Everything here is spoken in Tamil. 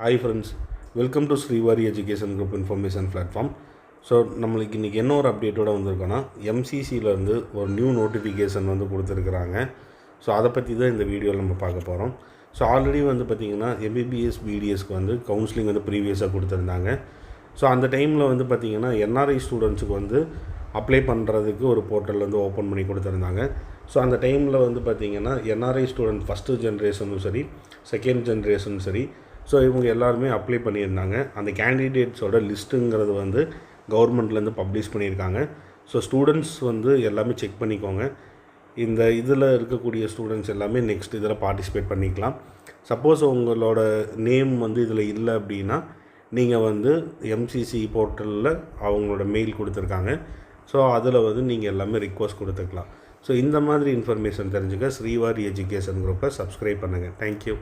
Hi friends, welcome to Srivari education group information platform. So நம்மளுக்கு இன்றைக்கி என்ன ஒரு அப்டேட்டோடு வந்திருக்கோன்னா, எம்சிசியிலேருந்து ஒரு நியூ நோட்டிஃபிகேஷன் வந்து கொடுத்துருக்குறாங்க. ஸோ அதை பற்றி தான் இந்த வீடியோவில் நம்ம பார்க்க போகிறோம். ஸோ ஆல்ரெடி வந்து பார்த்திங்கன்னா எம்பிபிஎஸ் பிடிஎஸ்க்கு வந்து கவுன்சிலிங் வந்து ப்ரீவியஸாக கொடுத்துருந்தாங்க. ஸோ அந்த டைமில் வந்து பார்த்திங்கன்னா என்ஆர்ஐ ஸ்டூடெண்ட்ஸுக்கு வந்து அப்ளை பண்ணுறதுக்கு ஒரு போர்ட்டல் வந்து ஓப்பன் பண்ணி கொடுத்துருந்தாங்க. ஸோ அந்த டைமில் வந்து பார்த்திங்கன்னா என்ஆர்ஐ ஸ்டூடெண்ட் ஃபஸ்ட்டு ஜென்ரேஷனும் சரி, செகண்ட் ஜென்ரேஷனும் சரி, ஸோ இவங்க எல்லாருமே அப்ளை பண்ணியிருந்தாங்க. அந்த கேண்டிடேட்ஸோட லிஸ்ட்டுங்கிறது வந்து கவர்மெண்ட்லேருந்து பப்ளிஷ் பண்ணியிருக்காங்க. ஸோ ஸ்டூடெண்ட்ஸ் வந்து எல்லாமே செக் பண்ணிக்கோங்க. இந்த இதில் இருக்கக்கூடிய ஸ்டூடெண்ட்ஸ் எல்லாமே நெக்ஸ்ட் இதில் பார்ட்டிசிபேட் பண்ணிக்கலாம். சப்போஸ் உங்களோட நேம் வந்து இதில் இல்லை அப்படின்னா நீங்கள் வந்து எம்சிசி போர்ட்டலில் அவங்களோட மெயில் கொடுத்துருக்காங்க. ஸோ அதில் வந்து நீங்கள் எல்லாமே ரிக்வஸ்ட் கொடுத்துக்கலாம். ஸோ இந்த மாதிரி இன்ஃபர்மேஷன் தெரிஞ்சுக்க ஸ்ரீவாரி எஜுகேஷன் குரூப்பை சப்ஸ்கிரைப் பண்ணுங்கள். தேங்க்யூ.